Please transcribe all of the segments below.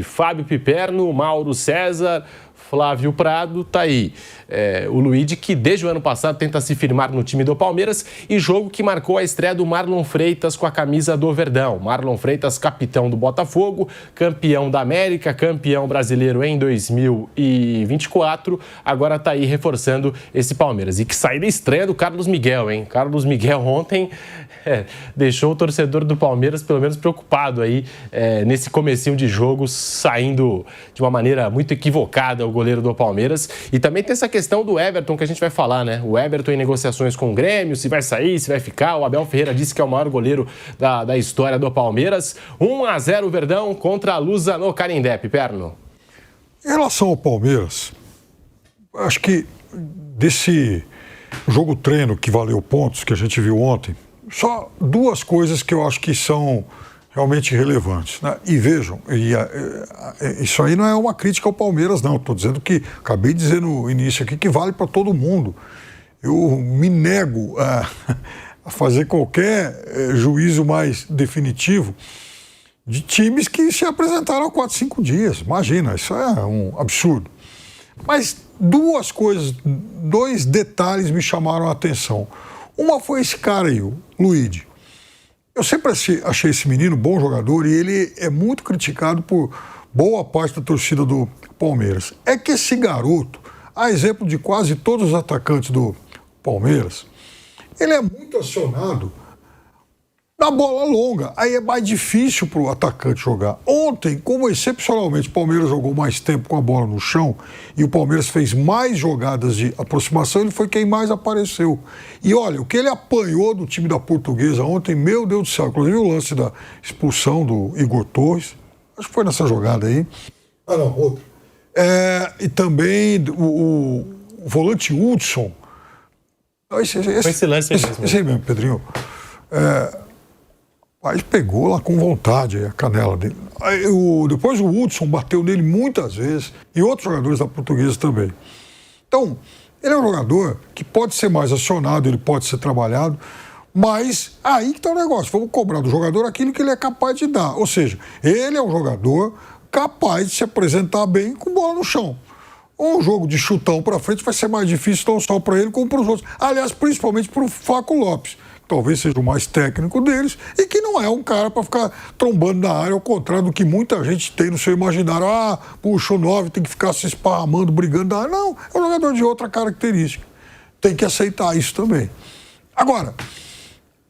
Fábio Piperno, Mauro César, Flávio Prado, tá aí. O Luigi, que desde o ano passado tenta se firmar no time do Palmeiras, e jogo que marcou a estreia do Marlon Freitas com a camisa do Verdão. Marlon Freitas, capitão do Botafogo, campeão da América, campeão brasileiro em 2024, agora tá aí reforçando esse Palmeiras. E que saída estreia do Carlos Miguel, hein? Carlos Miguel ontem deixou o torcedor do Palmeiras pelo menos preocupado aí nesse comecinho de jogo, saindo de uma maneira muito equivocada o goleiro do Palmeiras. E também tem essa questão do Everton que a gente vai falar, né? O Everton em negociações com o Grêmio, se vai sair, se vai ficar. O Abel Ferreira disse que é o maior goleiro da história do Palmeiras. 1-0 o Verdão contra a Lusa no Canindé, Piperno. Em relação ao Palmeiras, acho que desse jogo treino que valeu pontos, que a gente viu ontem, só duas coisas que eu acho que são realmente relevantes, né? E vejam, isso aí não é uma crítica ao Palmeiras, não. Estou dizendo que, acabei de dizer no início aqui, que vale para todo mundo. Eu me nego a fazer qualquer juízo mais definitivo de times que se apresentaram há 4, 5 dias. Imagina, isso é um absurdo. Mas duas coisas, 2 detalhes me chamaram a atenção. Uma foi esse cara aí, o Luigi. Eu sempre achei esse menino bom jogador e ele é muito criticado por boa parte da torcida do Palmeiras. É que esse garoto, a exemplo de quase todos os atacantes do Palmeiras, ele é muito acionado na bola longa. Aí é mais difícil para o atacante jogar. Ontem, como excepcionalmente o Palmeiras jogou mais tempo com a bola no chão e o Palmeiras fez mais jogadas de aproximação, ele foi quem mais apareceu. E olha, o que ele apanhou do time da Portuguesa ontem, meu Deus do céu, inclusive o lance da expulsão do Igor Torres, acho que foi nessa jogada aí. Ah, não, outra. E também o volante Hudson. Foi esse lance aí mesmo. Esse aí mesmo, Pedrinho. Aí pegou lá com vontade a canela dele. Depois o Hudson bateu nele muitas vezes e outros jogadores da Portuguesa também. Então, ele é um jogador que pode ser mais acionado, ele pode ser trabalhado, mas aí que está o negócio. Vamos cobrar do jogador aquilo que ele é capaz de dar. Ou seja, ele é um jogador capaz de se apresentar bem com bola no chão. Um jogo de chutão para frente vai ser mais difícil não só para ele como para os outros. Aliás, principalmente para o Flaco Lopes. Talvez seja o mais técnico deles, e que não é um cara para ficar trombando na área, ao contrário do que muita gente tem no seu imaginário. Puxa, o 9 tem que ficar se esparramando, brigando na área. Não, é um jogador de outra característica. Tem que aceitar isso também. Agora,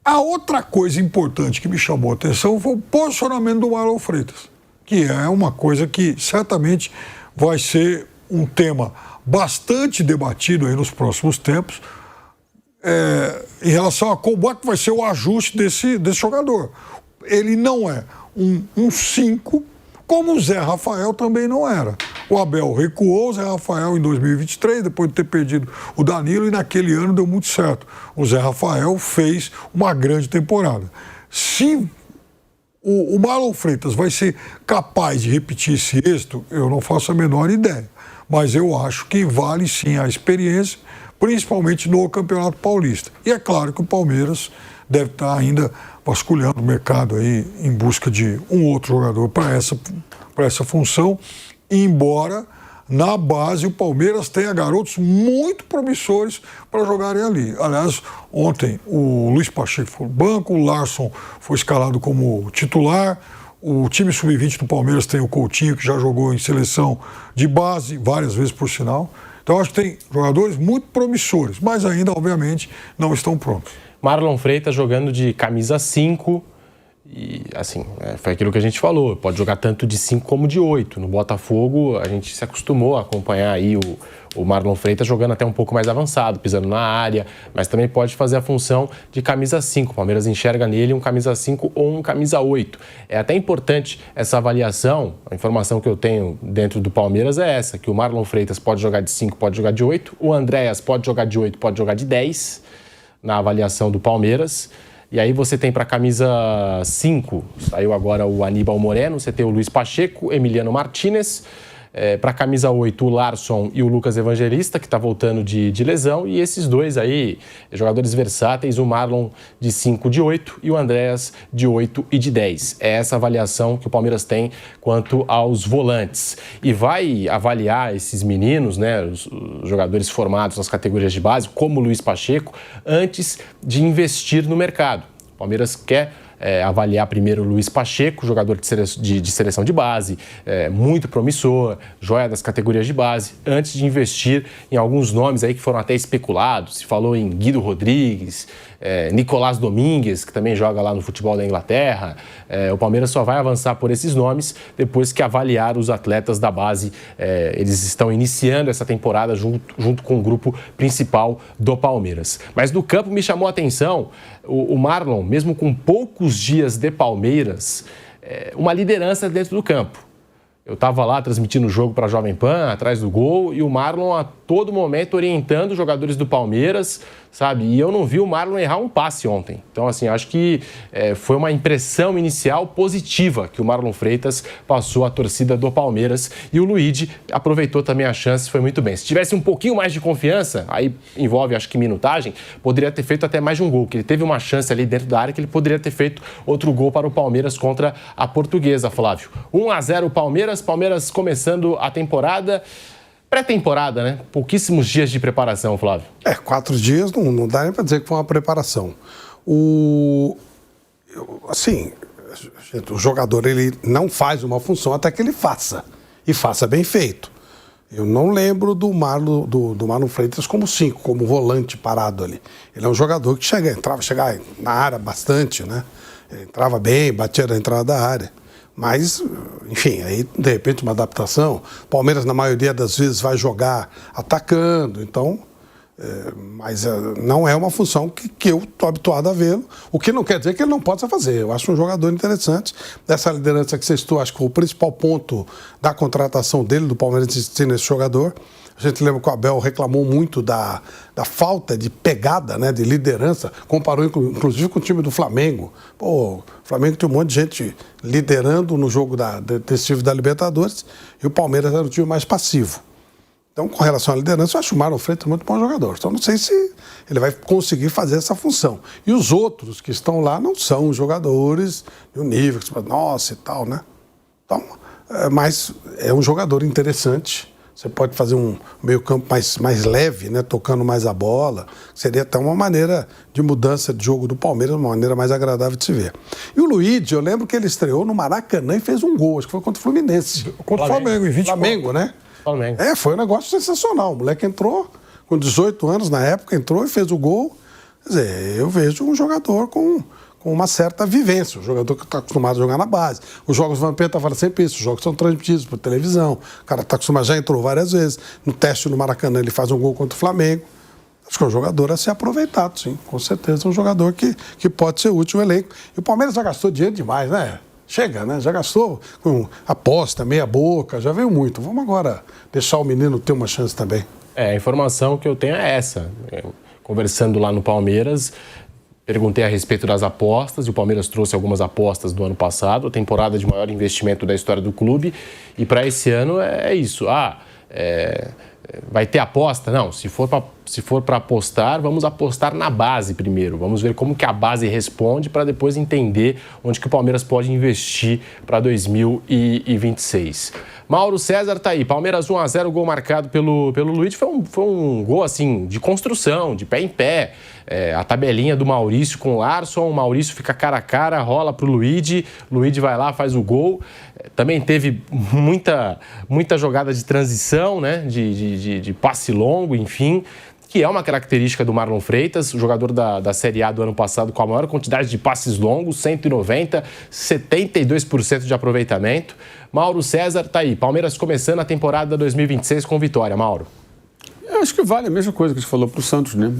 a outra coisa importante que me chamou a atenção foi o posicionamento do Marlon Freitas, que é uma coisa que certamente vai ser um tema bastante debatido aí nos próximos tempos, em relação a como é que vai ser o ajuste desse jogador. Ele não é um 5, como o Zé Rafael também não era. O Abel recuou o Zé Rafael em 2023, depois de ter perdido o Danilo, e naquele ano deu muito certo. O Zé Rafael fez uma grande temporada. Se o Marlon Freitas vai ser capaz de repetir esse êxito, eu não faço a menor ideia. Mas eu acho que vale sim a experiência, principalmente no Campeonato Paulista. E é claro que o Palmeiras deve estar ainda vasculhando o mercado aí em busca de um outro jogador para essa função, embora na base o Palmeiras tenha garotos muito promissores para jogarem ali. Aliás, ontem o Luiz Pacheco foi no banco, o Larson foi escalado como titular. O time sub-20 do Palmeiras tem o Coutinho, que já jogou em seleção de base, várias vezes por sinal. Então, acho que tem jogadores muito promissores, mas ainda, obviamente, não estão prontos. Marlon Freitas jogando de camisa 5, e assim, foi aquilo que a gente falou, pode jogar tanto de 5 como de 8. No Botafogo, a gente se acostumou a acompanhar aí o Marlon Freitas jogando até um pouco mais avançado, pisando na área, mas também pode fazer a função de camisa 5. O Palmeiras enxerga nele um camisa 5 ou um camisa 8. É até importante essa avaliação, a informação que eu tenho dentro do Palmeiras é essa, que o Marlon Freitas pode jogar de 5, pode jogar de 8, o Andréas pode jogar de 8, pode jogar de 10, na avaliação do Palmeiras. E aí você tem para a camisa 5, saiu agora o Aníbal Moreno, você tem o Luiz Pacheco, Emiliano Martínez, Para a camisa 8, o Larsson e o Lucas Evangelista, que está voltando de lesão. E esses dois aí, jogadores versáteis, o Marlon de 5 de 8 e o Andréas de 8 e de 10. É essa avaliação que o Palmeiras tem quanto aos volantes. E vai avaliar esses meninos, né, os jogadores formados nas categorias de base, como o Luiz Pacheco, antes de investir no mercado. O Palmeiras quer avaliar primeiro o Luiz Pacheco, jogador de seleção de base, muito promissor, joia das categorias de base, antes de investir em alguns nomes aí que foram até especulados. Se falou em Guido Rodrigues, Nicolás Domingues, que também joga lá no futebol da Inglaterra. O Palmeiras só vai avançar por esses nomes depois que avaliar os atletas da base. Eles estão iniciando essa temporada junto com o grupo principal do Palmeiras. Mas do campo me chamou a atenção o Marlon, mesmo com poucos dias de Palmeiras, uma liderança dentro do campo. Eu estava lá transmitindo o jogo para a Jovem Pan, atrás do gol, e o Marlon a todo momento orientando os jogadores do Palmeiras, sabe? E eu não vi o Marlon errar um passe ontem. Então, assim, acho que foi uma impressão inicial positiva que o Marlon Freitas passou à torcida do Palmeiras. E o Luigi aproveitou também a chance, foi muito bem. Se tivesse um pouquinho mais de confiança, aí envolve, acho que minutagem, poderia ter feito até mais de um gol, que ele teve uma chance ali dentro da área que ele poderia ter feito outro gol para o Palmeiras contra a Portuguesa, Flávio. 1-0 o Palmeiras começando a temporada. Pré-temporada, né? Pouquíssimos dias de preparação, Flávio. 4 dias não dá nem para dizer que foi uma preparação. Assim, o jogador ele não faz uma função até que ele faça. E faça bem feito. Eu não lembro do Marlon Freitas como 5, como volante parado ali. Ele é um jogador que chegava na área bastante, né? Ele entrava bem, batia na entrada da área. Mas, enfim, aí, de repente, uma adaptação. Palmeiras, na maioria das vezes, vai jogar atacando, então... mas não é uma função que eu estou habituado a vê-lo, o que não quer dizer que ele não possa fazer. Eu acho um jogador interessante. Dessa liderança que você citou, acho que foi o principal ponto da contratação dele, do Palmeiras existir nesse jogador. A gente lembra que o Abel reclamou muito da falta de pegada, né, de liderança, comparou inclusive com o time do Flamengo. O Flamengo tem um monte de gente liderando no jogo decisivo da Libertadores e o Palmeiras era o time mais passivo. Então, com relação à liderança, eu acho o Marlon Freitas muito bom jogador. Então, não sei se ele vai conseguir fazer essa função. E os outros que estão lá não são jogadores de um nível que você fala, nossa e tal, né? Então, mas é um jogador interessante. Você pode fazer um meio-campo mais leve, né? Tocando mais a bola. Seria até uma maneira de mudança de jogo do Palmeiras, uma maneira mais agradável de se ver. E o Luigi, eu lembro que ele estreou no Maracanã e fez um gol. Acho que foi contra o Fluminense. Contra o Flamengo, em 24. Flamengo, né? Flamengo. Foi um negócio sensacional. O moleque entrou com 18 anos na época, entrou e fez o gol. Quer dizer, eu vejo um jogador com uma certa vivência, um jogador que está acostumado a jogar na base. Os jogos Vampeta fala sempre isso, os jogos são transmitidos por televisão. O cara está acostumado, já entrou várias vezes. No teste no Maracanã ele faz um gol contra o Flamengo. Acho que é um jogador a ser aproveitado, sim. Com certeza é um jogador que pode ser útil ao elenco. E o Palmeiras já gastou dinheiro demais, né? Chega, né? Já gastou com aposta, meia boca, já veio muito. Vamos agora deixar o menino ter uma chance também. A informação que eu tenho é essa. Conversando lá no Palmeiras, perguntei a respeito das apostas, e o Palmeiras trouxe algumas apostas do ano passado, a temporada de maior investimento da história do clube, e para esse ano é isso. Vai ter aposta? Não, se for para apostar, vamos apostar na base primeiro. Vamos ver como que a base responde para depois entender onde que o Palmeiras pode investir para 2026. Mauro César tá aí. Palmeiras 1-0, gol marcado pelo Luiz. Foi um gol assim de construção, de pé em pé. A tabelinha do Maurício com o Larsson. O Maurício fica cara a cara, rola pro Luigi. Luigi vai lá, faz o gol. Também teve muita jogada de transição, né? De passe longo, enfim, que é uma característica do Marlon Freitas, o jogador da Série A do ano passado com a maior quantidade de passes longos, 190, 72% de aproveitamento. Mauro César tá aí. Palmeiras começando a temporada 2026 com vitória, Mauro. Eu acho que vale a mesma coisa que a gente falou para o Santos, né?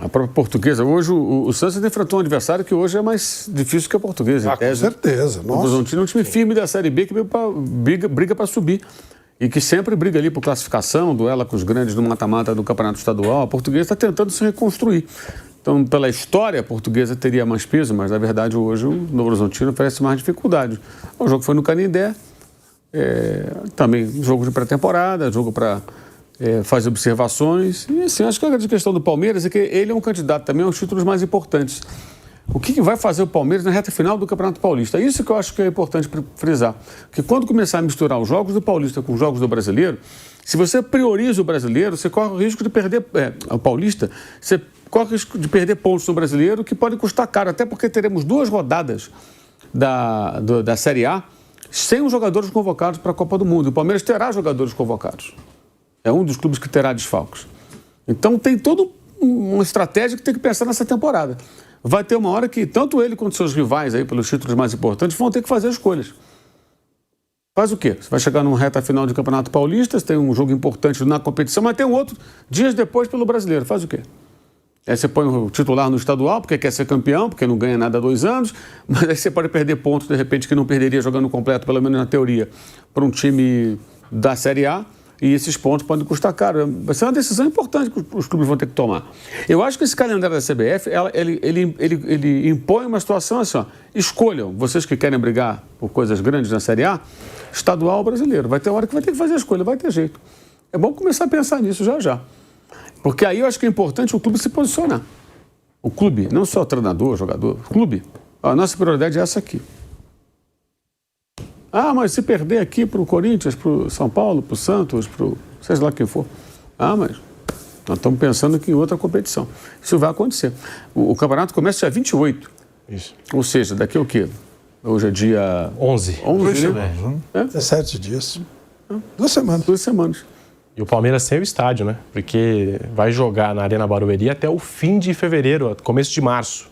A própria Portuguesa. Hoje o Santos enfrentou um adversário que hoje é mais difícil que a Portuguesa. Com certeza. O Horizontino é um time firme da Série B que briga para subir. E que sempre briga ali por classificação, duela com os grandes no mata-mata do Campeonato Estadual. A Portuguesa está tentando se reconstruir. Então, pela história, a Portuguesa teria mais peso, mas, na verdade, hoje o Novo Horizontino oferece mais dificuldade. O jogo foi no Canindé. também jogo de pré-temporada, jogo para fazer observações. E assim, acho que a grande questão do Palmeiras é que ele é um candidato também aos títulos mais importantes. O que vai fazer o Palmeiras na reta final do Campeonato Paulista? Isso que eu acho que é importante frisar. Porque quando começar a misturar os jogos do Paulista com os jogos do Brasileiro, se você prioriza o Brasileiro, você corre o risco de perder o Paulista, você corre o risco de perder pontos no Brasileiro, que pode custar caro, até porque teremos 2 rodadas da Série A sem os jogadores convocados para a Copa do Mundo. O Palmeiras terá jogadores convocados. É um dos clubes que terá desfalques. Então tem toda uma estratégia que tem que pensar nessa temporada. Vai ter uma hora que tanto ele quanto seus rivais aí pelos títulos mais importantes vão ter que fazer escolhas. Faz o quê? Você vai chegar numa reta final de Campeonato Paulista, você tem um jogo importante na competição, mas tem um outro dias depois pelo Brasileiro. Faz o quê? Aí você põe o titular no estadual porque quer ser campeão, porque não ganha nada há 2 anos, mas aí você pode perder pontos, de repente, que não perderia jogando completo, pelo menos na teoria, para um time da Série A. E esses pontos podem custar caro. Vai ser uma decisão importante que os clubes vão ter que tomar. Eu acho que esse calendário da CBF, ele impõe uma situação assim, ó, escolham, vocês que querem brigar por coisas grandes na Série A, estadual ou brasileiro. Vai ter hora que vai ter que fazer a escolha, vai ter jeito. É bom começar a pensar nisso já. Porque aí eu acho que é importante o clube se posicionar. O clube, não só o treinador, jogador, o clube. A nossa prioridade é essa aqui. Ah, mas se perder aqui para o Corinthians, para o São Paulo, para o Santos, para o seja lá quem for. Ah, mas nós estamos pensando aqui em outra competição. Isso vai acontecer. O campeonato começa dia 28. Isso. Ou seja, daqui o quê? Hoje é dia 11. 11, né? 17 dias. 2 semanas. 2 semanas. E o Palmeiras sem o estádio, né? Porque vai jogar na Arena Barueri até o fim de fevereiro, começo de março.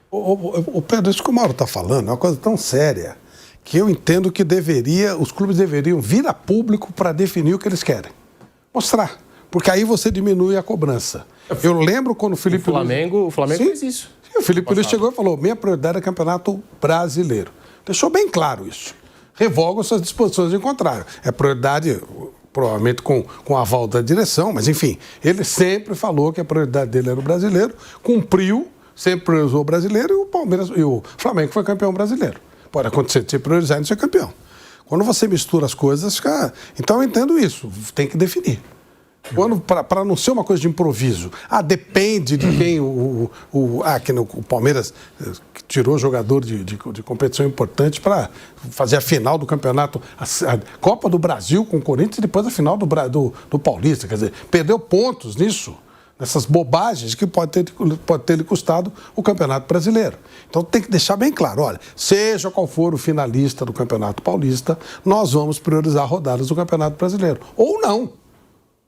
O Pedro, isso que o Mauro está falando é uma coisa tão séria que eu entendo que os clubes deveriam vir a público para definir o que eles querem. Mostrar. Porque aí você diminui a cobrança. Eu lembro quando o Felipe O Flamengo fez isso. Sim, o Felipe Luiz chegou e falou, minha prioridade é o Campeonato Brasileiro. Deixou bem claro isso. Revogam suas disposições de contrário. É prioridade, provavelmente com o aval da direção, mas enfim, ele sempre falou que a prioridade dele era o brasileiro, cumpriu, sempre priorizou o brasileiro e o Flamengo foi campeão brasileiro. Pode acontecer de ser priorizar e não ser campeão. Quando você mistura as coisas, fica... Então eu entendo isso, tem que definir. Para não ser uma coisa de improviso. Depende de quem o Palmeiras tirou jogador de competição importante para fazer a final do campeonato, a Copa do Brasil com o Corinthians e depois a final do Paulista. Quer dizer, perdeu pontos nisso. Essas bobagens que pode ter lhe custado o Campeonato Brasileiro. Então tem que deixar bem claro, olha, seja qual for o finalista do Campeonato Paulista, nós vamos priorizar rodadas do Campeonato Brasileiro. Ou não.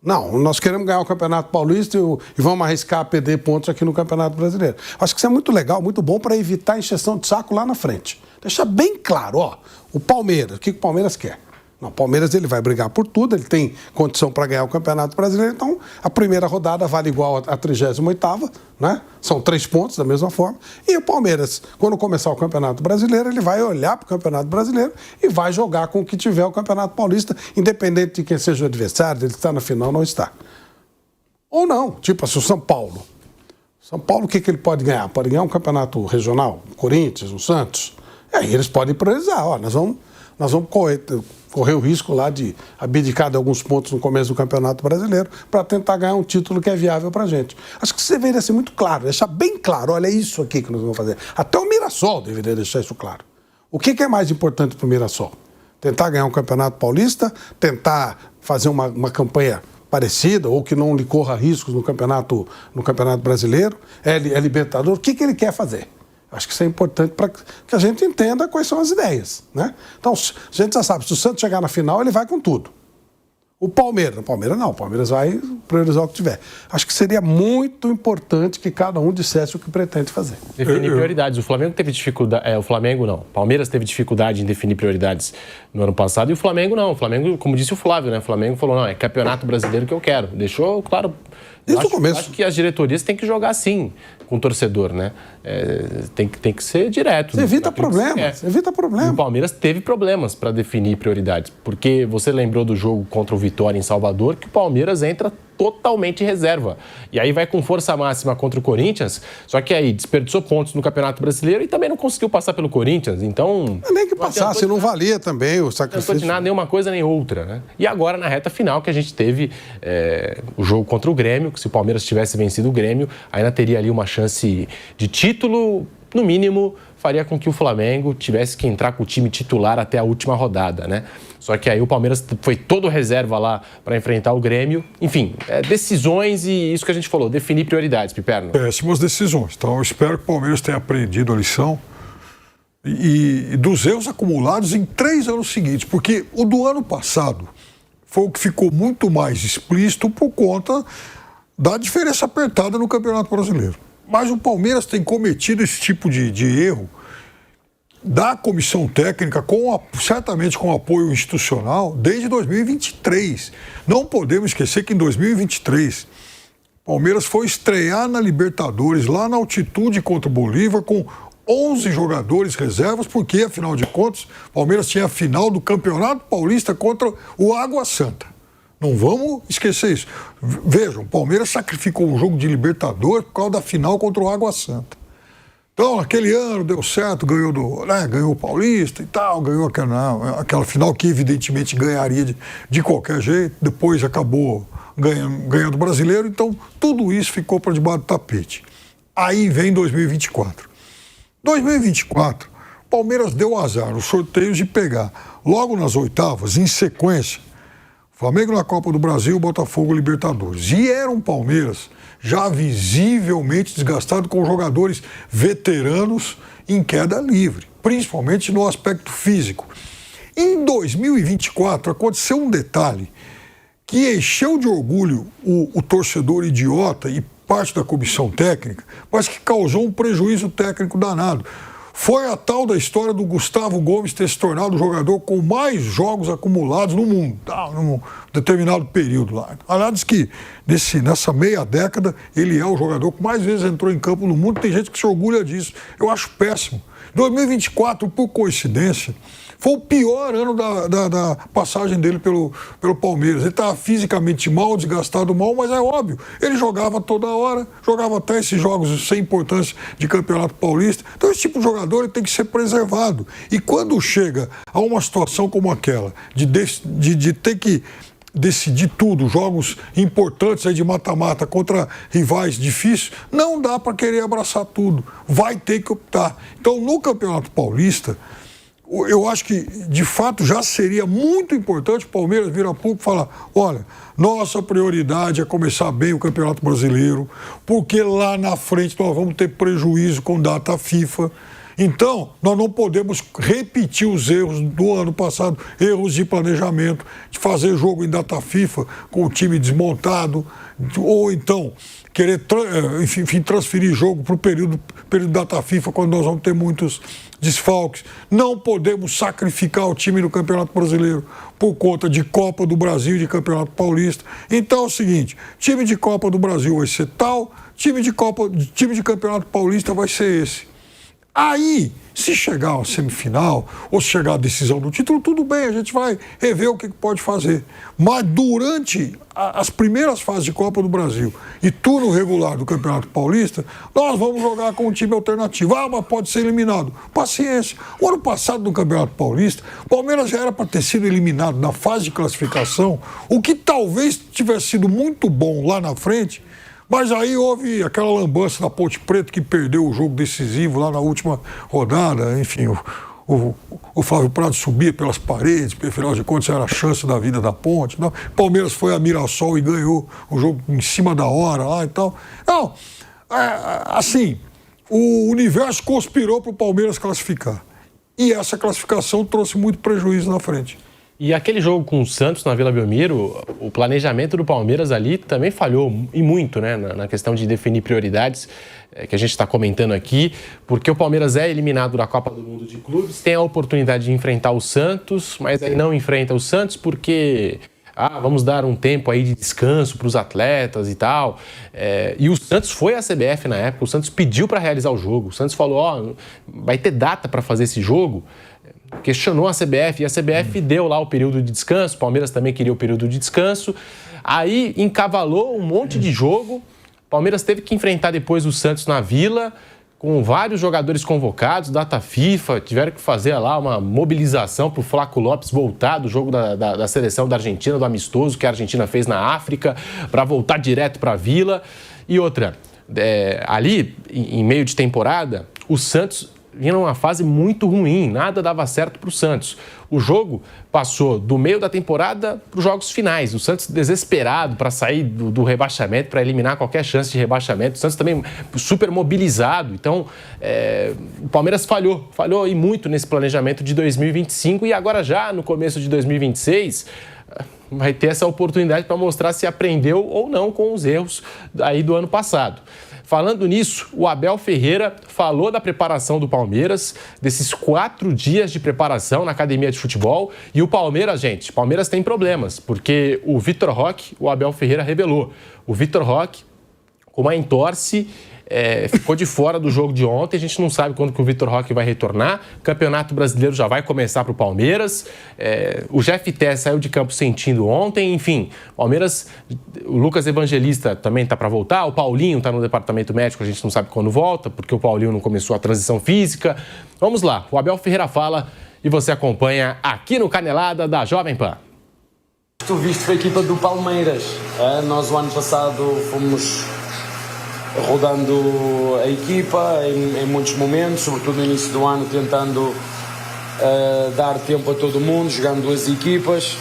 Não, nós queremos ganhar o Campeonato Paulista e vamos arriscar a perder pontos aqui no Campeonato Brasileiro. Acho que isso é muito legal, muito bom para evitar a encheção de saco lá na frente. Deixar bem claro, o Palmeiras, o que o Palmeiras quer? Não, o Palmeiras ele vai brigar por tudo, ele tem condição para ganhar o Campeonato Brasileiro, então a primeira rodada vale igual à 38ª, né? São 3 pontos da mesma forma. E o Palmeiras, quando começar o Campeonato Brasileiro, ele vai olhar para o Campeonato Brasileiro e vai jogar com o que tiver o Campeonato Paulista, independente de quem seja o adversário, ele está na final ou não está. Ou não, tipo assim, o São Paulo. São Paulo, o que ele pode ganhar? Pode ganhar um campeonato regional, o Corinthians, o Santos. E aí eles podem priorizar, nós vamos correr o risco lá de abdicar de alguns pontos no começo do Campeonato Brasileiro para tentar ganhar um título que é viável para a gente. Acho que isso deveria ser muito claro, deixar bem claro, olha, é isso aqui que nós vamos fazer. Até o Mirassol deveria deixar isso claro. O que é mais importante para o Mirassol? Tentar ganhar um Campeonato Paulista, tentar fazer uma campanha parecida ou que não lhe corra riscos no Campeonato Brasileiro, é Libertadores, o que ele quer fazer? Acho que isso é importante para que a gente entenda quais são as ideias, né? Então, a gente já sabe, se o Santos chegar na final, ele vai com tudo. O Palmeiras não, o Palmeiras vai priorizar o que tiver. Acho que seria muito importante que cada um dissesse o que pretende fazer. Definir prioridades. O Flamengo teve dificuldade... o Flamengo não. O Palmeiras teve dificuldade em definir prioridades no ano passado e o Flamengo não. O Flamengo, como disse o Flávio, né? O Flamengo falou, não, é Campeonato Brasileiro que eu quero. Deixou claro... Desde o começo. Acho que as diretorias têm que jogar assim com o torcedor, né? Tem que ser direto. Você evita problemas. E o Palmeiras teve problemas para definir prioridades, porque você lembrou do jogo contra o Vitória em Salvador, que o Palmeiras entra totalmente reserva. E aí vai com força máxima contra o Corinthians, só que aí desperdiçou pontos no Campeonato Brasileiro e também não conseguiu passar pelo Corinthians. Então... Nem que passasse, não valia também o sacrifício. Não adiantou de nada, nem uma coisa nem outra, né? E agora, na reta final, que a gente teve o jogo contra o Grêmio, que se o Palmeiras tivesse vencido o Grêmio, ainda teria ali uma chance de título, no mínimo, faria com que o Flamengo tivesse que entrar com o time titular até a última rodada, né? Só que aí o Palmeiras foi todo reserva lá para enfrentar o Grêmio. Enfim, decisões e isso que a gente falou, definir prioridades, Piperno. Péssimas decisões. Então eu espero que o Palmeiras tenha aprendido a lição e dos erros acumulados em 3 anos seguintes, porque o do ano passado foi o que ficou muito mais explícito por conta da diferença apertada no Campeonato Brasileiro. Mas o Palmeiras tem cometido esse tipo de erro da comissão técnica, certamente com apoio institucional, desde 2023. Não podemos esquecer que em 2023, o Palmeiras foi estrear na Libertadores, lá na altitude contra o Bolívar, com 11 jogadores reservas, porque, afinal de contas, o Palmeiras tinha a final do Campeonato Paulista contra o Água Santa. Não vamos esquecer isso. Vejam, o Palmeiras sacrificou um jogo de Libertadores por causa da final contra o Água Santa. Então, naquele ano deu certo, ganhou o Paulista e tal, ganhou aquela final que evidentemente ganharia de qualquer jeito, depois acabou ganhando o Brasileiro, então tudo isso ficou para debaixo do tapete. Aí vem 2024. 2024, o Palmeiras deu azar nos sorteios de pegar, logo nas oitavas, em sequência, Flamengo na Copa do Brasil, Botafogo Libertadores. E era um Palmeiras já visivelmente desgastado, com jogadores veteranos em queda livre, principalmente no aspecto físico. Em 2024 aconteceu um detalhe que encheu de orgulho o torcedor idiota e parte da comissão técnica, mas que causou um prejuízo técnico danado. Foi a tal da história do Gustavo Gomes ter se tornado o jogador com mais jogos acumulados no mundo, num determinado período lá. Aliás, que nessa meia década ele é o jogador que mais vezes entrou em campo no mundo. Tem gente que se orgulha disso. Eu acho péssimo. 2024, por coincidência, foi o pior ano da passagem dele pelo Palmeiras. Ele estava fisicamente mal, desgastado mal, mas é óbvio, ele jogava toda hora, jogava até esses jogos sem importância de Campeonato Paulista. Então esse tipo de jogador ele tem que ser preservado. E quando chega a uma situação como aquela, de ter que decidir tudo, jogos importantes aí de mata-mata contra rivais difíceis, não dá para querer abraçar tudo. Vai ter que optar. Então, no Campeonato Paulista, eu acho que, de fato, já seria muito importante o Palmeiras vir a público e falar: olha, nossa prioridade é começar bem o Campeonato Brasileiro, porque lá na frente nós vamos ter prejuízo com data FIFA. Então, nós não podemos repetir os erros do ano passado, erros de planejamento, de fazer jogo em data FIFA com o time desmontado, ou então querer transferir jogo para o período data FIFA, quando nós vamos ter muitos desfalques. Não podemos sacrificar o time no Campeonato Brasileiro por conta de Copa do Brasil e de Campeonato Paulista. Então é o seguinte: time de Copa do Brasil vai ser tal, time de Campeonato Paulista vai ser esse. Aí, se chegar a semifinal, ou se chegar a decisão do título, tudo bem, a gente vai rever o que pode fazer. Mas durante as primeiras fases de Copa do Brasil e turno regular do Campeonato Paulista, nós vamos jogar com um time alternativo. Mas pode ser eliminado. Paciência. O ano passado, no Campeonato Paulista, o Palmeiras já era para ter sido eliminado na fase de classificação, o que talvez tivesse sido muito bom lá na frente. Mas aí houve aquela lambança da Ponte Preta, que perdeu o jogo decisivo lá na última rodada. Enfim, o Flávio Prado subia pelas paredes, porque afinal de contas era a chance da vida da Ponte. Não. Palmeiras foi a Mirassol e ganhou o jogo em cima da hora lá e tal. Não, assim, o universo conspirou para o Palmeiras classificar. E essa classificação trouxe muito prejuízo na frente. E aquele jogo com o Santos na Vila Belmiro, o planejamento do Palmeiras ali também falhou e muito, né, na questão de definir prioridades, que a gente está comentando aqui, porque o Palmeiras é eliminado da Copa do Mundo de Clubes, tem a oportunidade de enfrentar o Santos, mas aí não enfrenta o Santos porque vamos dar um tempo aí de descanso para os atletas e tal. E o Santos foi à CBF na época, o Santos pediu para realizar o jogo, o Santos falou: vai ter data para fazer esse jogo. questionou a CBF e a CBF deu lá o período de descanso, o Palmeiras também queria o período de descanso, aí encavalou um monte de jogo, o Palmeiras teve que enfrentar depois o Santos na Vila, com vários jogadores convocados, data FIFA, tiveram que fazer lá uma mobilização para o Flaco Lopes voltar do jogo da seleção da Argentina, do amistoso que a Argentina fez na África, para voltar direto para a Vila. E outra, ali, em meio de temporada, o Santos vinha numa fase muito ruim, nada dava certo para o Santos. O jogo passou do meio da temporada para os jogos finais. O Santos desesperado para sair do rebaixamento, para eliminar qualquer chance de rebaixamento. O Santos também super mobilizado. Então, o Palmeiras falhou e muito nesse planejamento de 2025 e agora já no começo de 2026 vai ter essa oportunidade para mostrar se aprendeu ou não com os erros aí do ano passado. Falando nisso, o Abel Ferreira falou da preparação do Palmeiras, desses 4 dias de preparação na academia de futebol. E o Palmeiras, gente, Palmeiras tem problemas, porque o Vitor Roque, o Abel Ferreira revelou. O Vitor Roque, com uma entorse, ficou de fora do jogo de ontem. A gente não sabe quando que o Vitor Roque vai retornar. O Campeonato Brasileiro já vai começar para o Palmeiras. O Jeff Té saiu de campo sentindo ontem. Enfim, Palmeiras, o Lucas Evangelista também está para voltar. O Paulinho está no departamento médico, a gente não sabe quando volta, porque o Paulinho não começou a transição física. Vamos lá, o Abel Ferreira fala e você acompanha aqui no Canelada da Jovem Pan. Tu viste a equipa do Palmeiras. Nós o ano passado fomos rodando a equipa em muitos momentos, sobretudo no início do ano, tentando dar tempo a todo mundo, jogando 2 equipas.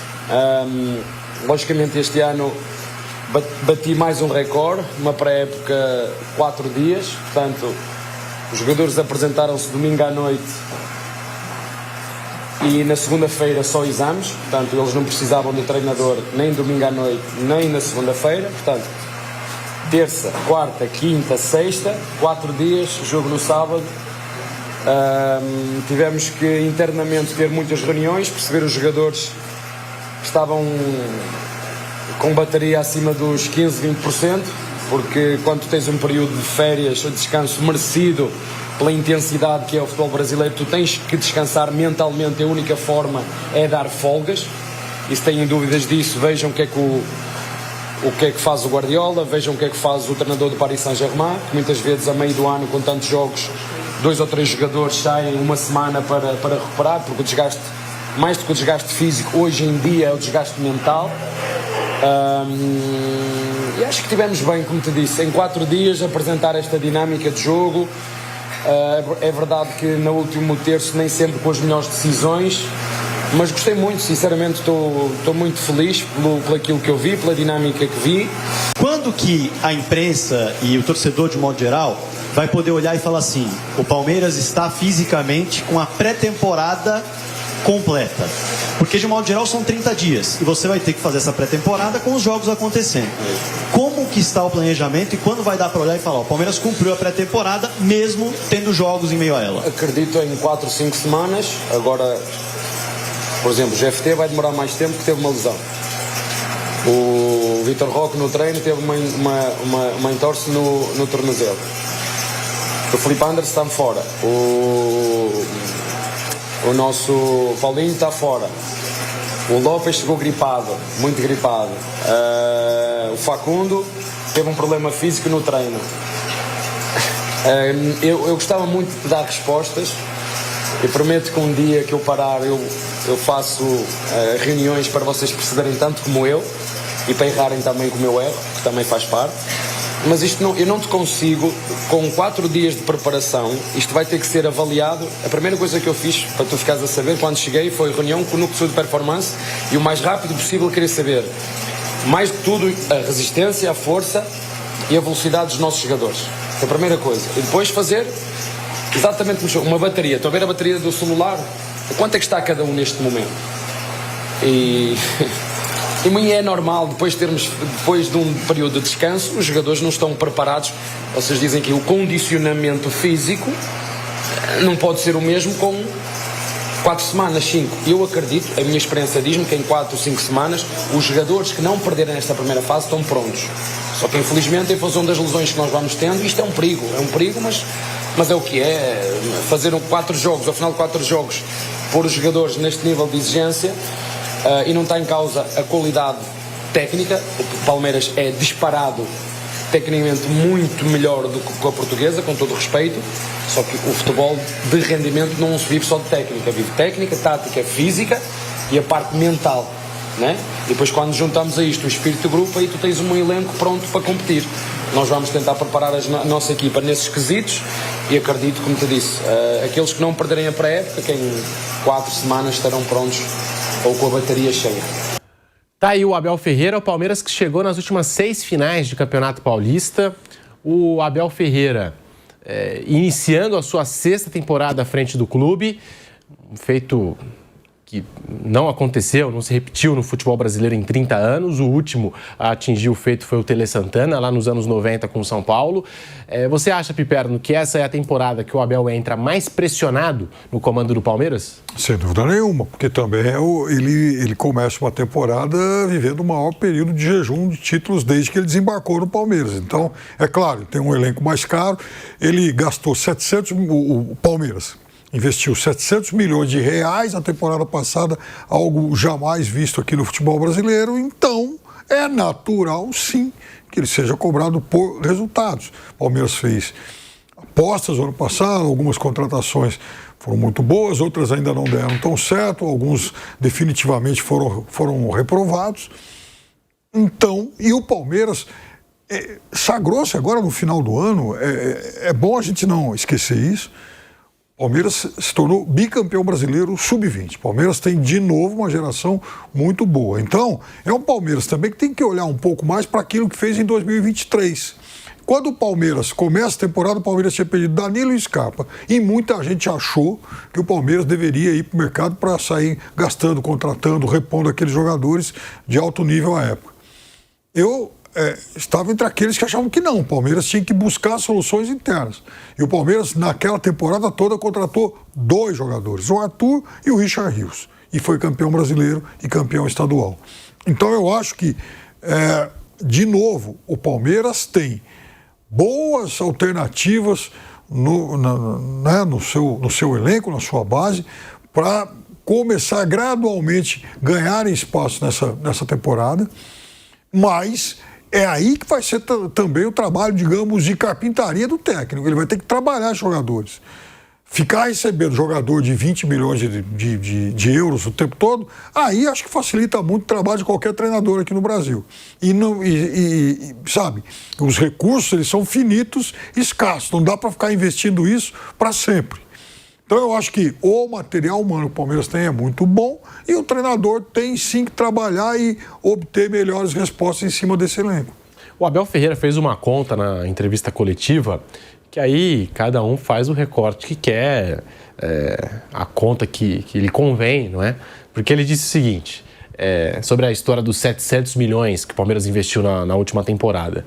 Logicamente este ano bati mais um recorde, uma pré-época 4 dias, portanto os jogadores apresentaram-se domingo à noite e na segunda-feira só exames, portanto eles não precisavam de treinador nem domingo à noite nem na segunda-feira, portanto terça, quarta, quinta, sexta, 4 dias, jogo no sábado. Tivemos que internamente ter muitas reuniões, perceber os jogadores que estavam com bateria acima dos 15, 20%, porque quando tens um período de férias, de descanso merecido pela intensidade que é o futebol brasileiro, tu tens que descansar mentalmente, a única forma é dar folgas. E se têm dúvidas disso, vejam o que é que faz o Guardiola, vejam o que é que faz o treinador do Paris Saint-Germain, que muitas vezes a meio do ano, com tantos jogos, 2 ou 3 jogadores saem uma semana para recuperar, porque o desgaste, mais do que o desgaste físico, hoje em dia é o desgaste mental. E acho que tivemos bem, como te disse, em 4 dias apresentar esta dinâmica de jogo. É verdade que no último terço nem sempre com as melhores decisões, mas gostei muito, sinceramente estou muito feliz por aquilo que eu vi, pela dinâmica que vi. Quando que a imprensa e o torcedor de modo geral vai poder olhar e falar assim, o Palmeiras está fisicamente com a pré-temporada completa? Porque de modo geral são 30 dias e você vai ter que fazer essa pré-temporada com os jogos acontecendo. Como que está o planejamento e quando vai dar para olhar e falar, o Palmeiras cumpriu a pré-temporada mesmo tendo jogos em meio a ela? Acredito em 4 ou 5 semanas. Agora, por exemplo, o GFT vai demorar mais tempo porque teve uma lesão. O Vitor Roque no treino teve uma entorse no tornozelo. O Felipe Anderson está fora. O nosso Paulinho está fora. O Lopes chegou gripado, muito gripado. O Facundo teve um problema físico no treino. Eu gostava muito de dar respostas. Eu prometo que um dia que eu parar eu faço reuniões para vocês perceberem tanto como eu e para errarem também com o meu erro, que também faz parte. Mas eu não te consigo, com 4 dias de preparação, isto vai ter que ser avaliado. A primeira coisa que eu fiz, para tu ficares a saber, quando cheguei, foi reunião com o núcleo de performance e o mais rápido possível queria saber, mais de tudo, a resistência, a força e a velocidade dos nossos jogadores. É a primeira coisa. E depois fazer exatamente como uma bateria. Estou a ver a bateria do celular? Quanto é que está cada um neste momento? E é normal, depois de um período de descanso, os jogadores não estão preparados. Vocês dizem que o condicionamento físico não pode ser o mesmo com 4 semanas, 5. Eu acredito, a minha experiência diz-me que em 4 ou 5 semanas, os jogadores que não perderem nesta primeira fase estão prontos. Só que infelizmente, em função das lesões que nós vamos tendo, isto é um perigo, mas é o que é. Fazer 4 jogos, ao final de 4 jogos, pôr os jogadores neste nível de exigência e não está em causa a qualidade técnica. O Palmeiras é disparado tecnicamente muito melhor do que a Portuguesa, com todo o respeito, só que o futebol de rendimento não se vive só de técnica, vive técnica, tática, física e a parte mental, né? E depois quando juntamos a isto o espírito do grupo, aí tu tens um elenco pronto para competir. Nós vamos tentar preparar a nossa equipa nesses quesitos e acredito, como te disse, aqueles que não perderem a pré-época, que em 4 semanas estarão prontos ou com a bateria cheia. Tá aí o Abel Ferreira, o Palmeiras que chegou nas últimas 6 finais de Campeonato Paulista. O Abel Ferreira iniciando a sua 6ª temporada à frente do clube, um feito que não aconteceu, não se repetiu no futebol brasileiro em 30 anos. O último a atingir o feito foi o Tele Santana, lá nos anos 90 com o São Paulo. Você acha, Piperno, que essa é a temporada que o Abel entra mais pressionado no comando do Palmeiras? Sem dúvida nenhuma, porque também ele começa uma temporada vivendo o maior período de jejum de títulos desde que ele desembarcou no Palmeiras. Então, é claro, tem um elenco mais caro, ele gastou 700, o Palmeiras investiu 700 milhões de reais na temporada passada, algo jamais visto aqui no futebol brasileiro. Então, é natural, sim, que ele seja cobrado por resultados. O Palmeiras fez apostas no ano passado, algumas contratações foram muito boas, outras ainda não deram tão certo, alguns definitivamente foram reprovados. Então, e o Palmeiras sagrou-se agora no final do ano, é bom a gente não esquecer isso. Palmeiras se tornou bicampeão brasileiro sub-20. Palmeiras tem de novo uma geração muito boa. Então, é um Palmeiras também que tem que olhar um pouco mais para aquilo que fez em 2023. Quando o Palmeiras começa a temporada, o Palmeiras tinha perdido Danilo e Scarpa. E muita gente achou que o Palmeiras deveria ir para o mercado para sair gastando, contratando, repondo aqueles jogadores de alto nível à época. Eu estava entre aqueles que achavam que não. O Palmeiras tinha que buscar soluções internas. E o Palmeiras, naquela temporada toda, contratou 2 jogadores, o Arthur e o Richard Rios. E foi campeão brasileiro e campeão estadual. Então eu acho que, de novo, o Palmeiras tem boas alternativas no seu elenco, na sua base, para começar gradualmente a ganhar espaço nessa temporada. Mas é aí que vai ser também o trabalho, digamos, de carpintaria do técnico. Ele vai ter que trabalhar os jogadores. Ficar recebendo jogador de 20 milhões de euros o tempo todo, aí acho que facilita muito o trabalho de qualquer treinador aqui no Brasil. Sabe, os recursos, eles são finitos e escassos. Não dá para ficar investindo isso para sempre. Então eu acho que o material humano que o Palmeiras tem é muito bom e o treinador tem sim que trabalhar e obter melhores respostas em cima desse elenco. O Abel Ferreira fez uma conta na entrevista coletiva que aí cada um faz o recorte que quer, a conta que lhe convém, não é? Porque ele disse o seguinte, sobre a história dos 700 milhões que o Palmeiras investiu na última temporada.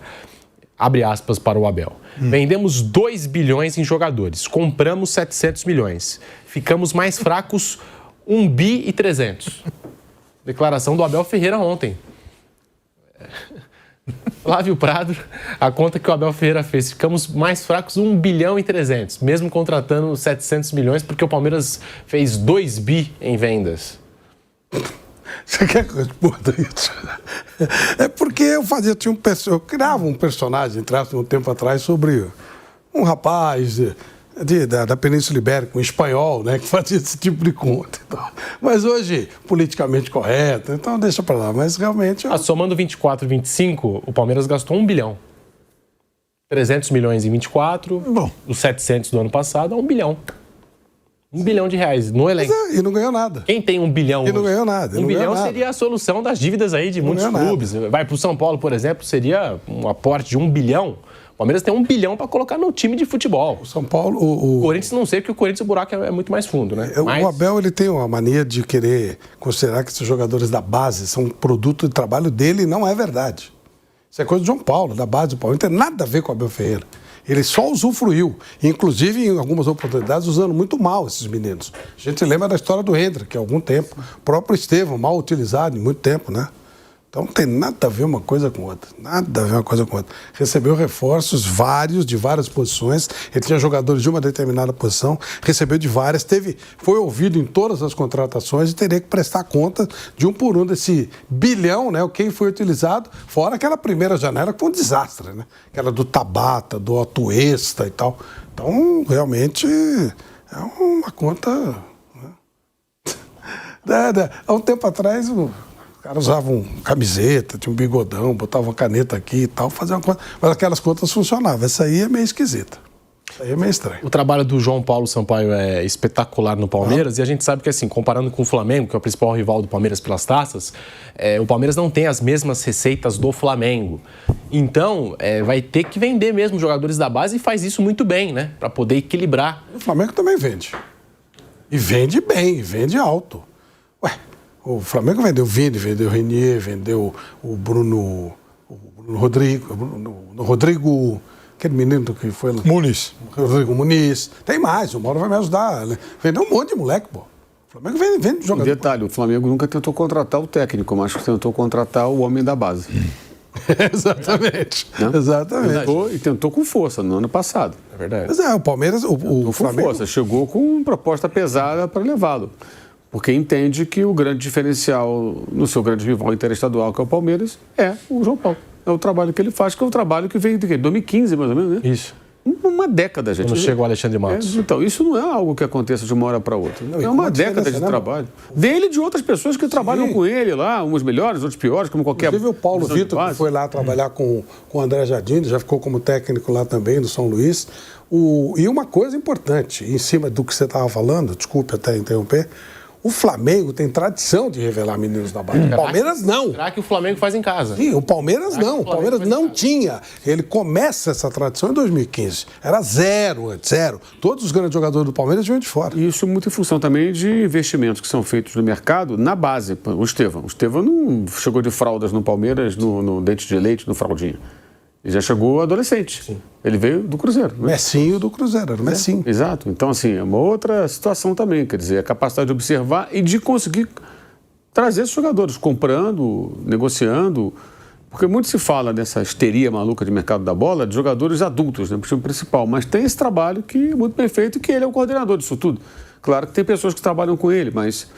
Abre aspas para o Abel. Vendemos 2 bilhões em jogadores, compramos 700 milhões. Ficamos mais fracos 1 bi e 300. Declaração do Abel Ferreira ontem. Flávio Prado, a conta que o Abel Ferreira fez. Ficamos mais fracos 1 bilhão e 300, mesmo contratando 700 milhões, porque o Palmeiras fez 2 bi em vendas. Você quer que eu responda isso? É porque eu criava um personagem, um tempo atrás, sobre um rapaz da Península Ibérica, um espanhol, né, que fazia esse tipo de conta. Então. Mas hoje, politicamente correto, então deixa pra lá. Mas realmente... Somando 24 e 25, o Palmeiras gastou 1 bilhão. 300 milhões em 24, os 700 do ano passado, é 1 bilhão. 1 bilhão de reais no elenco. E não ganhou nada. Quem tem 1 bilhão? E não ganhou nada. 1 bilhão seria a solução das dívidas aí de muitos clubes. Vai para o São Paulo, por exemplo, seria um aporte de 1 bilhão. O Palmeiras tem 1 bilhão para colocar no time de futebol. O São Paulo... O Corinthians não sei, porque o Corinthians o buraco é muito mais fundo, né? O Abel, ele tem uma mania de querer considerar que esses jogadores da base são um produto de trabalho dele e não é verdade. Isso é coisa do João Paulo, da base do Paulo. Não tem nada a ver com o Abel Ferreira. Ele só usufruiu, inclusive em algumas oportunidades usando muito mal esses meninos. A gente lembra da história do Hendrick, há algum tempo. O próprio Estevão, mal utilizado em muito tempo, né? Então não tem nada a ver uma coisa com outra. Nada a ver uma coisa com outra. Recebeu reforços vários, de várias posições. Ele tinha jogadores de uma determinada posição, recebeu de várias, foi ouvido em todas as contratações e teria que prestar conta de um por um desse bilhão, né? Quem foi utilizado, fora aquela primeira janela que foi um desastre, né? Aquela do Tabata, do Atuesta e tal. Então, realmente, é uma conta... Né? Há um tempo atrás... O cara usava camiseta, tinha um bigodão, botava uma caneta aqui e tal, fazia uma conta. Mas aquelas contas funcionavam. Essa aí é meio esquisita. Isso aí é meio estranho. O trabalho do João Paulo Sampaio é espetacular no Palmeiras e a gente sabe que, assim, comparando com o Flamengo, que é o principal rival do Palmeiras pelas taças, o Palmeiras não tem as mesmas receitas do Flamengo. Então, vai ter que vender mesmo jogadores da base e faz isso muito bem, né? Para poder equilibrar. O Flamengo também vende. E vende bem, vende alto. Ué, o Flamengo vendeu o Vini, vendeu o Renier, vendeu o Bruno Rodrigo, aquele menino que foi lá. Muniz. Rodrigo Muniz. Tem mais, o Mauro vai me ajudar. Vendeu um monte de moleque, pô. O Flamengo vende jogador. Detalhe, o Flamengo nunca tentou contratar o técnico, mas tentou contratar o homem da base. Exatamente. Né? Exatamente. Tentou com força no ano passado. É verdade. Mas o Palmeiras, o Flamengo... Com força, chegou com uma proposta pesada para levá-lo. Porque entende que o grande diferencial no seu grande rival interestadual, que é o Palmeiras, é o João Paulo. É o trabalho que ele faz, que é o trabalho que veio de 2015, mais ou menos, né? Isso. Uma década, gente. Quando chegou o Alexandre Matos. Então, isso não é algo que aconteça de uma hora para outra. É uma década de trabalho. Dele e de outras pessoas que trabalham com ele lá, uns melhores, outros piores, como qualquer... Inclusive o Paulo Vitor, que foi lá trabalhar com o André Jardim, já ficou como técnico lá também, no São Luís. E uma coisa importante, em cima do que você estava falando, desculpe até interromper, o Flamengo tem tradição de revelar meninos da base. O Palmeiras não. Será que o Flamengo faz em casa? Sim, o Palmeiras não. O Palmeiras não tinha. Ele começa essa tradição em 2015. Era zero antes, zero. Todos os grandes jogadores do Palmeiras vinham de fora. E isso muito em função também de investimentos que são feitos no mercado na base. O Estevão não chegou de fraldas no Palmeiras, no dente de leite, no fraldinho. Ele já chegou adolescente. Sim. Ele veio do Cruzeiro. Né? Messinho do Cruzeiro, era Messinho. Exato. Então, assim, é uma outra situação também. Quer dizer, a capacidade de observar e de conseguir trazer esses jogadores, comprando, negociando. Porque muito se fala dessa histeria maluca de mercado da bola de jogadores adultos, né, pro time principal. Mas tem esse trabalho que é muito bem feito e que ele é o coordenador disso tudo. Claro que tem pessoas que trabalham com ele, mas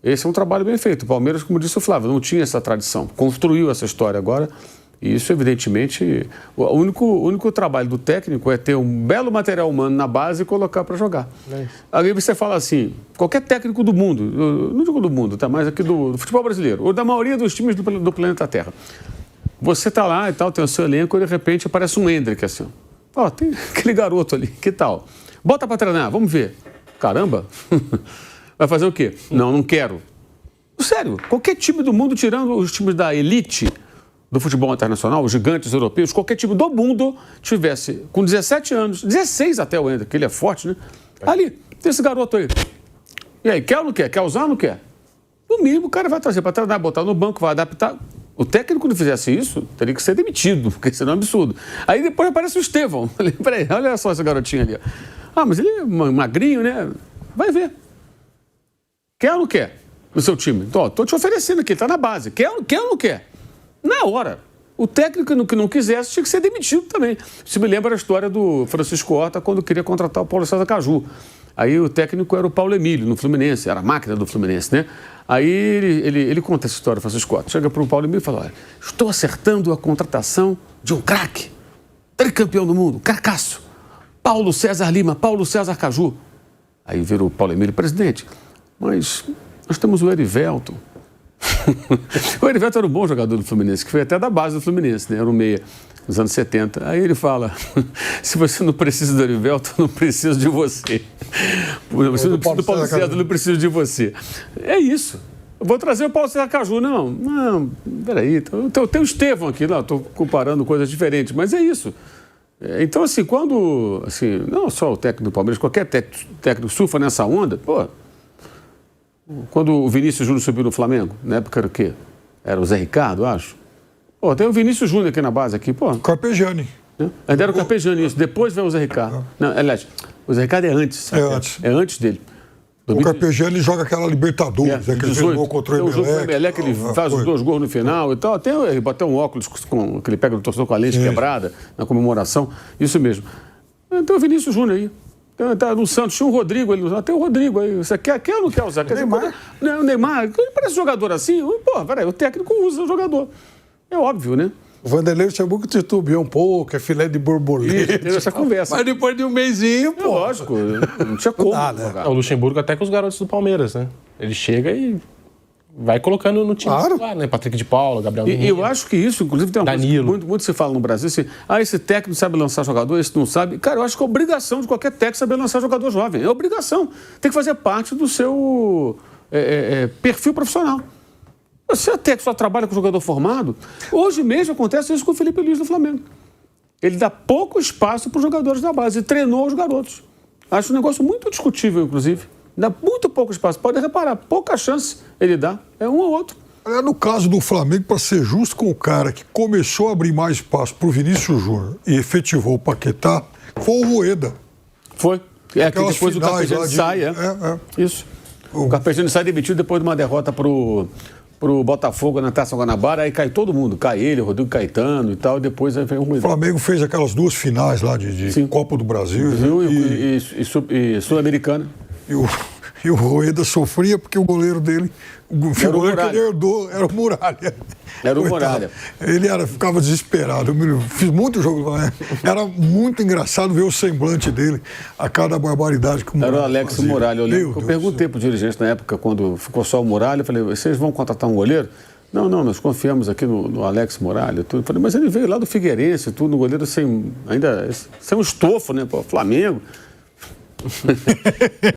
esse é um trabalho bem feito. O Palmeiras, como disse o Flávio, não tinha essa tradição. Construiu essa história agora. E isso, evidentemente, o único trabalho do técnico é ter um belo material humano na base e colocar para jogar. Aí você fala assim, qualquer técnico do mundo, não digo do mundo, tá, mas aqui do futebol brasileiro, ou da maioria dos times do planeta Terra, você está lá e tal, tem o seu elenco e de repente aparece um Hendrick assim, ó, tem aquele garoto ali, que tal? Bota para treinar, vamos ver. Caramba, vai fazer o quê? Não quero. Sério, qualquer time do mundo, tirando os times da elite do futebol internacional, os gigantes europeus, qualquer time do mundo tivesse com 17 anos, 16 até o Hendrick, ele é forte, né? Ali, tem esse garoto aí. E aí, quer ou não quer? Quer usar ou não quer? No mínimo, o cara vai trazer para treinar, botar no banco, vai adaptar. O técnico, quando fizesse isso, teria que ser demitido, porque senão é um absurdo. Aí depois aparece o Estevão. Peraí, olha só esse garotinho ali. Ah, mas ele é magrinho, né? Vai ver. Quer ou não quer? No seu time. Então, tô te oferecendo aqui, ele tá na base. Quer ou não quer? Na hora. O técnico que não quisesse tinha que ser demitido também. Isso me lembra a história do Francisco Horta quando queria contratar o Paulo César Caju. Aí o técnico era o Paulo Emílio, no Fluminense, era a máquina do Fluminense, né? Aí ele conta essa história, Francisco Horta. Chega para o Paulo Emílio e fala, olha, estou acertando a contratação de um craque, tricampeão do mundo, cracaço, Paulo César Lima, Paulo César Caju. Aí vira o Paulo Emílio, presidente, mas nós temos o Erivelton. O Erivelton era um bom jogador do Fluminense, que foi até da base do Fluminense, né? Era um meia, nos anos 70. Aí ele fala, se você não precisa do Erivelton, eu não preciso de você. Você não precisa do Paulo César, eu não preciso de você. É isso. Eu vou trazer o Paulo César Caju. Não, peraí. Eu tenho o Estevão aqui, estou comparando coisas diferentes, mas é isso. Então, assim, quando, assim, não só o técnico do Palmeiras, qualquer técnico surfa nessa onda, pô, quando o Vinícius Júnior subiu no Flamengo, na época era o quê? Era o Zé Ricardo, acho. Pô, tem o Vinícius Júnior aqui na base, aqui, pô. Carpegiani. Ainda era o Carpegiani, isso. Depois veio o Zé Ricardo. Não, aliás, o Zé Ricardo é antes. É antes. É antes dele. O Carpegiani joga aquela Libertadores, que ele fez um gol contra o jogo do Emelec, ele faz os 2 gols no final e tal. Até ele bateu um óculos que ele pega no torcedor com a lente quebrada na comemoração. Isso mesmo. Então o Vinícius Júnior aí. Tá no Santos, tinha o Rodrigo, tem o Rodrigo aí. Você quer ou não quer usar? Quer Neymar? O Neymar, ele parece jogador assim. Pô, peraí, o técnico usa o jogador. É óbvio, né? O Vanderlei Luxemburgo titubeou um pouco, é filé de borboleta. Teve essa conversa. Mas depois de um mêsinho, pô. Lógico, não tinha como. O Luxemburgo até com os garotos do Palmeiras, né? Ele chega e vai colocando no time titular, né? Patrick de Paula, Gabriel Menino. E eu acho que isso, inclusive, tem uma Danilo. coisa que muito se fala no Brasil, assim, esse técnico sabe lançar jogador, esse não sabe. Cara, eu acho que é obrigação de qualquer técnico saber lançar jogador jovem. É obrigação. Tem que fazer parte do seu perfil profissional. Você até que só trabalha com jogador formado, hoje mesmo acontece isso com o Felipe Luiz do Flamengo. Ele dá pouco espaço para os jogadores da base e treinou os garotos. Acho um negócio muito discutível, inclusive. Dá muito pouco espaço. Pode reparar, pouca chance ele dá. É um ou outro. No caso do Flamengo, para ser justo com o cara que começou a abrir mais espaço para o Vinícius Júnior e efetivou o Paquetá, foi o Rueda. Foi. Que depois o Carpegiani sai, Isso. O Carpegiani sai demitido depois de uma derrota pro Botafogo na Taça Guanabara, aí cai todo mundo. Cai ele, Rodrigo Caetano e tal, e depois aí vem o Rueda. O Flamengo fez aquelas 2 finais lá de Copa do Brasil. E Sul-Americana. E o Rueda sofria porque o goleiro dele, o goleiro que ele herdou, era o Muralha. Era o Muralha. Ele ficava desesperado. Eu fiz muito jogo lá. Era muito engraçado ver o semblante dele a cada barbaridade que o Muralha Era o Alex fazia. Muralha. Eu perguntei para o dirigente na época, quando ficou só o Muralha, eu falei, vocês vão contratar um goleiro? Não, nós confiamos aqui no Alex Muralha. Eu falei, mas ele veio lá do Figueirense, tudo, no goleiro sem um estofo, né? Pô, Flamengo.